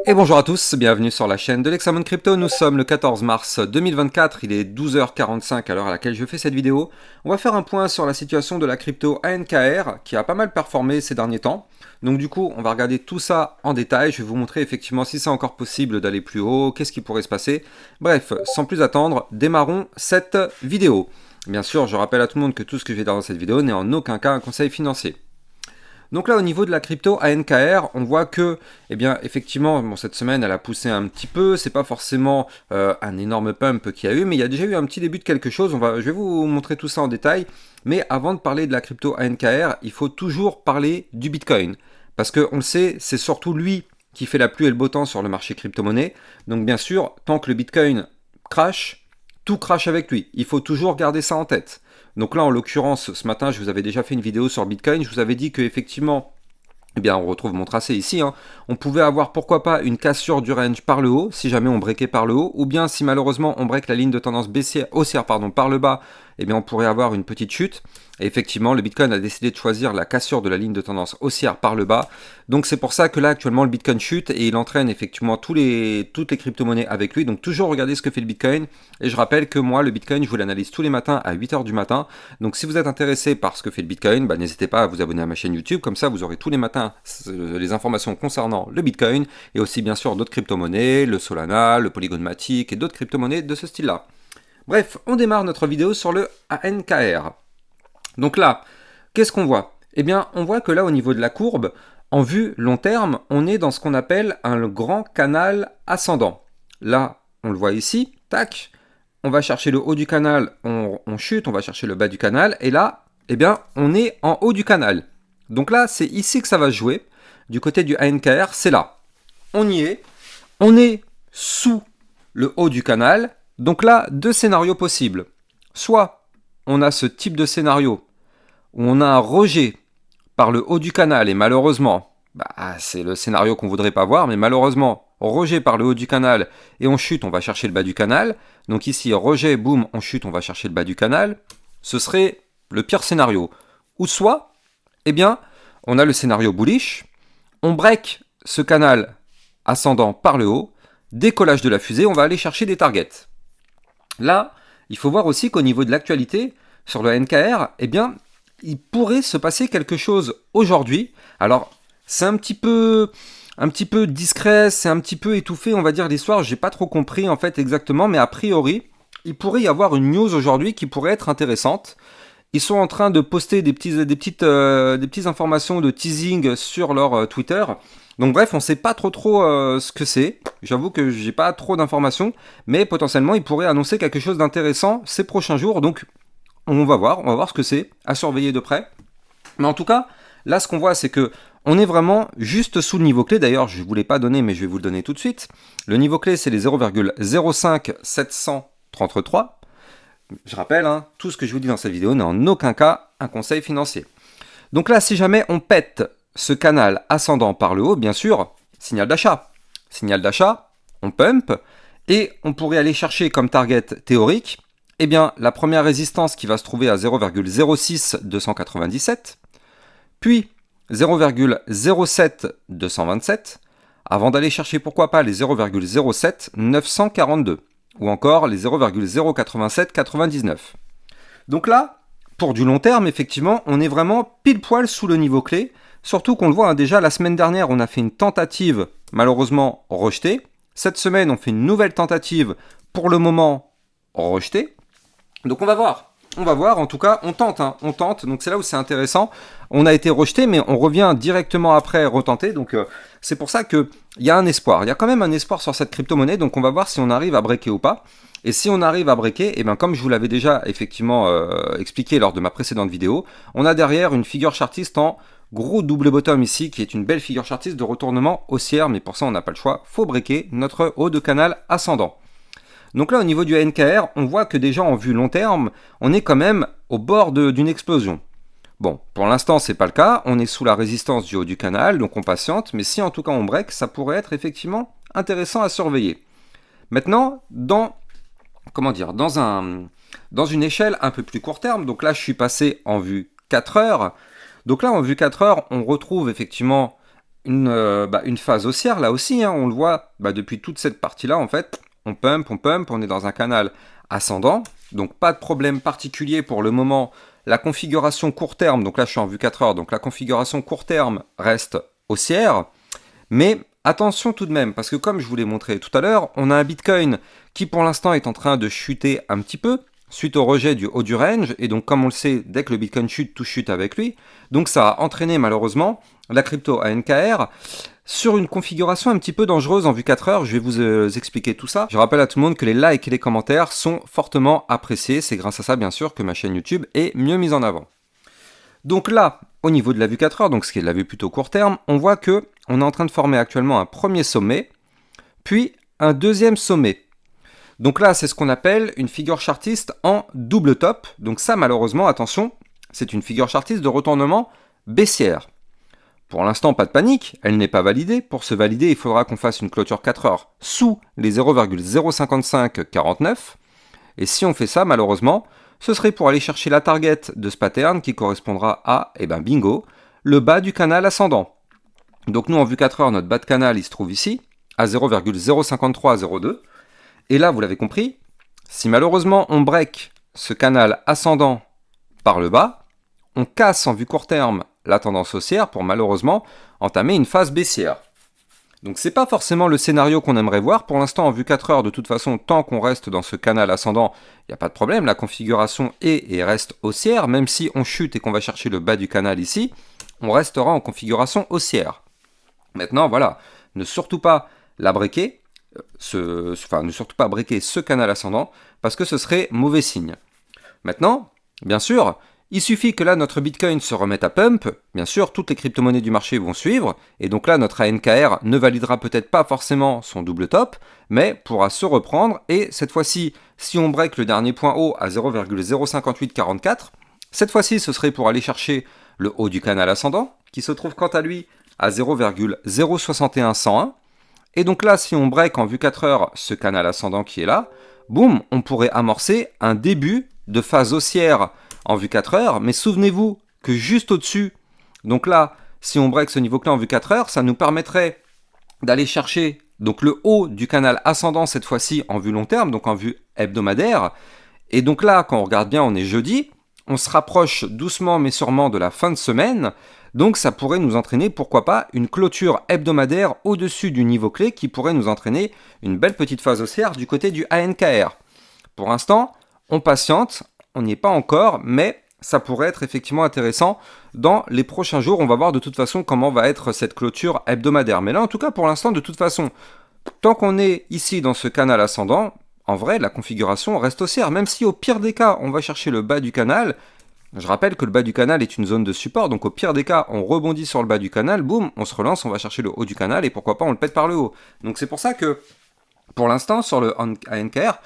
Et bonjour à tous, bienvenue sur la chaîne de Lexamon Crypto. Nous sommes le 14 mars 2024, il est 12h45 à l'heure à laquelle je fais cette vidéo. On va faire un point sur la situation de la crypto ANKR qui a pas mal performé ces derniers temps. Donc du coup, on va regarder tout ça en détail. Je vais vous montrer effectivement si c'est encore possible d'aller plus haut, qu'est-ce qui pourrait se passer. Bref, sans plus attendre, démarrons cette vidéo. Bien sûr, je rappelle à tout le monde que tout ce que je vais dire dans cette vidéo n'est en aucun cas un conseil financier. Donc là, au niveau de la crypto ANKR, on voit que, eh bien, effectivement, bon, cette semaine, elle a poussé un petit peu. C'est pas forcément un énorme pump qu'il y a eu, mais il y a déjà eu un petit début de quelque chose. Je vais vous montrer tout ça en détail. Mais avant de parler de la crypto ANKR, il faut toujours parler du Bitcoin. Parce qu'on le sait, c'est surtout lui qui fait la pluie et le beau temps sur le marché crypto-monnaie. Donc bien sûr, tant que le Bitcoin crash, tout crash avec lui. Il faut toujours garder ça en tête. Donc là, en l'occurrence, ce matin, je vous avais déjà fait une vidéo sur Bitcoin. Je vous avais dit qu'effectivement, eh bien, on retrouve mon tracé ici. On pouvait avoir, pourquoi pas, une cassure du range par le haut, si jamais on breakait par le haut, ou bien si malheureusement on break la ligne de tendance haussière par le bas, eh bien, on pourrait avoir une petite chute. Et effectivement, le Bitcoin a décidé de choisir la cassure de la ligne de tendance haussière par le bas. Donc c'est pour ça que là, actuellement, le Bitcoin chute et il entraîne effectivement toutes les crypto-monnaies avec lui. Donc toujours regarder ce que fait le Bitcoin. Et je rappelle que moi, le Bitcoin, je vous l'analyse tous les matins à 8h du matin. Donc si vous êtes intéressé par ce que fait le Bitcoin, n'hésitez pas à vous abonner à ma chaîne YouTube. Comme ça, vous aurez tous les matins les informations concernant le Bitcoin et aussi bien sûr d'autres crypto-monnaies, le Solana, le Polygon Matic et d'autres crypto-monnaies de ce style-là. Bref, on démarre notre vidéo sur le ANKR. Donc là, qu'est-ce qu'on voit? Eh bien, on voit que là, au niveau de la courbe, en vue long terme, on est dans ce qu'on appelle un grand canal ascendant. Là, on le voit ici, tac, on va chercher le haut du canal, on chute, on va chercher le bas du canal, et là, eh bien, on est en haut du canal. Donc là, c'est ici que ça va se jouer. Du côté du ANKR, c'est là. On y est, on est sous le haut du canal. Donc là, deux scénarios possibles. Soit on a ce type de scénario où on a un rejet par le haut du canal et malheureusement, c'est le scénario qu'on ne voudrait pas voir, mais malheureusement, rejet par le haut du canal et on chute, on va chercher le bas du canal. Donc ici, rejet, boum, on chute, on va chercher le bas du canal. Ce serait le pire scénario. Ou soit, eh bien, on a le scénario bullish, on break ce canal ascendant par le haut, décollage de la fusée, on va aller chercher des targets. Là, il faut voir aussi qu'au niveau de l'actualité, sur le NKR, eh bien, il pourrait se passer quelque chose aujourd'hui. Alors, c'est un petit peu discret, c'est un petit peu étouffé, on va dire, l'histoire. J'ai pas trop compris, en fait, exactement, mais a priori, il pourrait y avoir une news aujourd'hui qui pourrait être intéressante. Ils sont en train de poster des petites informations de teasing sur leur Twitter. Donc bref, on ne sait pas trop ce que c'est. J'avoue que j'ai pas trop d'informations, mais potentiellement ils pourraient annoncer quelque chose d'intéressant ces prochains jours. Donc on va voir ce que c'est, à surveiller de près. Mais en tout cas, là ce qu'on voit c'est que on est vraiment juste sous le niveau clé. D'ailleurs, je ne vous l'ai pas donné, mais je vais vous le donner tout de suite. Le niveau clé, c'est les 0,05733. Je rappelle, tout ce que je vous dis dans cette vidéo n'est en aucun cas un conseil financier. Donc là, si jamais on pète ce canal ascendant par le haut, bien sûr, signal d'achat. Signal d'achat, on pump, et on pourrait aller chercher comme target théorique, eh bien, la première résistance qui va se trouver à 0,06297, puis 0,07227, avant d'aller chercher pourquoi pas les 0,07942. Ou encore les 0,08799. Donc là, pour du long terme, effectivement, on est vraiment pile poil sous le niveau clé. Surtout qu'on le voit, déjà la semaine dernière, on a fait une tentative, malheureusement rejetée. Cette semaine, on fait une nouvelle tentative, pour le moment rejetée. Donc on va voir. On va voir, en tout cas, on tente. Donc c'est là où c'est intéressant. On a été rejeté, mais on revient directement après retenter. Donc c'est pour ça qu'il y a un espoir. Il y a quand même un espoir sur cette crypto-monnaie. Donc on va voir si on arrive à breaker ou pas. Et si on arrive à breaker, eh bien, comme je vous l'avais déjà effectivement expliqué lors de ma précédente vidéo, on a derrière une figure chartiste en gros double bottom ici, qui est une belle figure chartiste de retournement haussière. Mais pour ça, on n'a pas le choix. Faut breaker notre haut de canal ascendant. Donc là, au niveau du NKR, on voit que déjà en vue long terme, on est quand même au bord d'une explosion. Bon, pour l'instant, c'est pas le cas. On est sous la résistance du haut du canal, donc on patiente. Mais si en tout cas on break, ça pourrait être effectivement intéressant à surveiller. Maintenant, dans une échelle un peu plus court terme, donc là, je suis passé en vue 4 heures. Donc là, en vue 4 heures, on retrouve effectivement une phase haussière là aussi, hein, on le voit depuis toute cette partie-là en fait. On pump, on est dans un canal ascendant, donc pas de problème particulier pour le moment. La configuration court terme, donc là je suis en vue 4 heures, donc la configuration court terme reste haussière, mais attention tout de même, parce que comme je vous l'ai montré tout à l'heure, on a un Bitcoin qui pour l'instant est en train de chuter un petit peu, suite au rejet du haut du range, et donc comme on le sait, dès que le Bitcoin chute, tout chute avec lui, donc ça a entraîné malheureusement la crypto ANKR sur une configuration un petit peu dangereuse en vue 4 heures. Je vais vous expliquer tout ça. Je rappelle à tout le monde que les likes et les commentaires sont fortement appréciés, c'est grâce à ça bien sûr que ma chaîne YouTube est mieux mise en avant. Donc là, au niveau de la vue 4 heures, donc ce qui est de la vue plutôt court terme, on voit que on est en train de former actuellement un premier sommet, puis un deuxième sommet. Donc là, c'est ce qu'on appelle une figure chartiste en double top. Donc ça, malheureusement, attention, c'est une figure chartiste de retournement baissière. Pour l'instant, pas de panique, elle n'est pas validée. Pour se valider, il faudra qu'on fasse une clôture 4 heures sous les 0,05549. Et si on fait ça, malheureusement, ce serait pour aller chercher la target de ce pattern qui correspondra à, bingo, le bas du canal ascendant. Donc nous, en vue 4 heures, notre bas de canal, il se trouve ici, à 0,05302. Et là, vous l'avez compris, si malheureusement on break ce canal ascendant par le bas, on casse en vue court terme la tendance haussière pour malheureusement entamer une phase baissière. Donc c'est pas forcément le scénario qu'on aimerait voir. Pour l'instant, en vue 4 heures, de toute façon, tant qu'on reste dans ce canal ascendant, il n'y a pas de problème. La configuration est et reste haussière. Même si on chute et qu'on va chercher le bas du canal ici, on restera en configuration haussière. Maintenant, voilà, ne surtout pas la breaker. Ne surtout pas breaker ce canal ascendant, parce que ce serait mauvais signe. Maintenant, bien sûr, il suffit que là notre Bitcoin se remette à pump, bien sûr toutes les crypto-monnaies du marché vont suivre, et donc là notre ANKR ne validera peut-être pas forcément son double top, mais pourra se reprendre, et cette fois-ci, si on break le dernier point haut à 0,05844, cette fois-ci ce serait pour aller chercher le haut du canal ascendant, qui se trouve quant à lui à 0,061101, et donc là, si on break en vue 4 heures ce canal ascendant qui est là, boum, on pourrait amorcer un début de phase haussière en vue 4 heures. Mais souvenez-vous que juste au-dessus, donc là, si on break ce niveau-là en vue 4 heures, ça nous permettrait d'aller chercher donc le haut du canal ascendant cette fois-ci en vue long terme, donc en vue hebdomadaire. Et donc là, quand on regarde bien, on est jeudi, on se rapproche doucement mais sûrement de la fin de semaine. Donc ça pourrait nous entraîner, pourquoi pas, une clôture hebdomadaire au-dessus du niveau clé qui pourrait nous entraîner une belle petite phase haussière du côté du ANKR. Pour l'instant, on patiente, on n'y est pas encore, mais ça pourrait être effectivement intéressant dans les prochains jours. On va voir de toute façon comment va être cette clôture hebdomadaire. Mais là, en tout cas, pour l'instant, de toute façon, tant qu'on est ici dans ce canal ascendant, en vrai, la configuration reste haussière. Même si au pire des cas, on va chercher le bas du canal. Je rappelle que le bas du canal est une zone de support, donc au pire des cas, on rebondit sur le bas du canal, boum, on se relance, on va chercher le haut du canal, et pourquoi pas, on le pète par le haut. Donc c'est pour ça que, pour l'instant, sur le ANKR,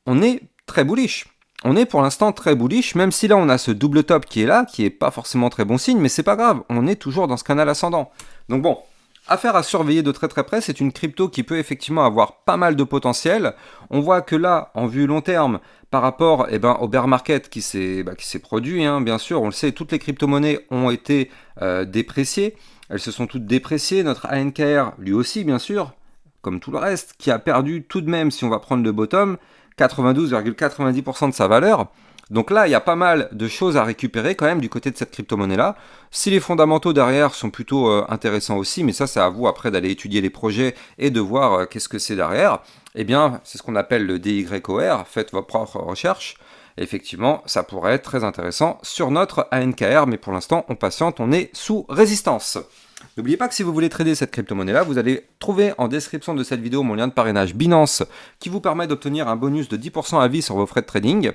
on est très bullish. On est pour l'instant très bullish, même si là on a ce double top qui est là, qui est pas forcément très bon signe, mais c'est pas grave, on est toujours dans ce canal ascendant. Donc bon, affaire à surveiller de très très près, c'est une crypto qui peut effectivement avoir pas mal de potentiel. On voit que là, en vue long terme, par rapport au bear market qui s'est produit, bien sûr, on le sait, toutes les crypto-monnaies ont été dépréciées. Elles se sont toutes dépréciées. Notre ANKR, lui aussi, bien sûr, comme tout le reste, qui a perdu tout de même, si on va prendre le bottom, 92,90% de sa valeur. Donc là, il y a pas mal de choses à récupérer quand même du côté de cette crypto-monnaie-là. Si les fondamentaux derrière sont plutôt intéressants aussi, mais ça, c'est à vous après d'aller étudier les projets et de voir qu'est-ce que c'est derrière. Eh bien, c'est ce qu'on appelle le DYOR, faites vos propres recherches. Effectivement, ça pourrait être très intéressant sur notre ANKR, mais pour l'instant, on patiente, on est sous résistance. N'oubliez pas que si vous voulez trader cette crypto-monnaie-là, vous allez trouver en description de cette vidéo mon lien de parrainage Binance qui vous permet d'obtenir un bonus de 10% à vie sur vos frais de trading.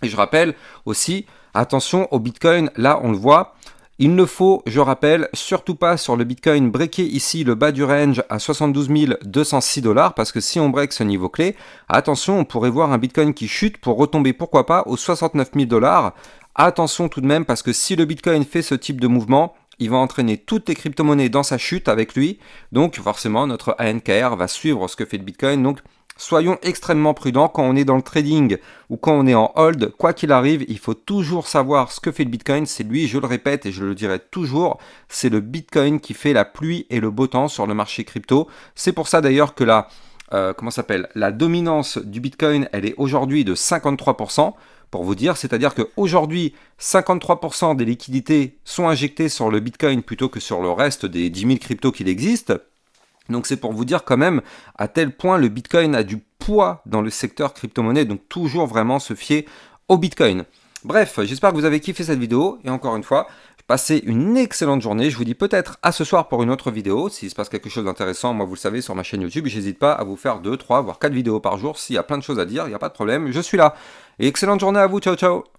Et je rappelle aussi, attention au Bitcoin, là on le voit, il ne faut, je rappelle, surtout pas sur le Bitcoin breaker ici le bas du range à 72 206 $, parce que si on break ce niveau clé, attention, on pourrait voir un Bitcoin qui chute pour retomber, pourquoi pas, aux 69 000 $. Attention tout de même, parce que si le Bitcoin fait ce type de mouvement, il va entraîner toutes les crypto-monnaies dans sa chute avec lui, donc forcément notre ANKR va suivre ce que fait le Bitcoin, donc Soyons extrêmement prudents quand on est dans le trading ou quand on est en hold. Quoi qu'il arrive, il faut toujours savoir ce que fait le Bitcoin. C'est lui, je le répète et je le dirai toujours, c'est le Bitcoin qui fait la pluie et le beau temps sur le marché crypto. C'est pour ça d'ailleurs que la dominance du Bitcoin, elle est aujourd'hui de 53%. Pour vous dire, c'est-à-dire qu'aujourd'hui, 53% des liquidités sont injectées sur le Bitcoin plutôt que sur le reste des 10 000 cryptos qu'il existe. Donc c'est pour vous dire quand même à tel point le Bitcoin a du poids dans le secteur crypto-monnaie, donc toujours vraiment se fier au Bitcoin. Bref, j'espère que vous avez kiffé cette vidéo, et encore une fois, passez une excellente journée. Je vous dis peut-être à ce soir pour une autre vidéo. S'il se passe quelque chose d'intéressant, moi vous le savez, sur ma chaîne YouTube, j'hésite pas à vous faire 2, 3, voire 4 vidéos par jour. S'il y a plein de choses à dire, il n'y a pas de problème, je suis là. Et excellente journée à vous, ciao ciao.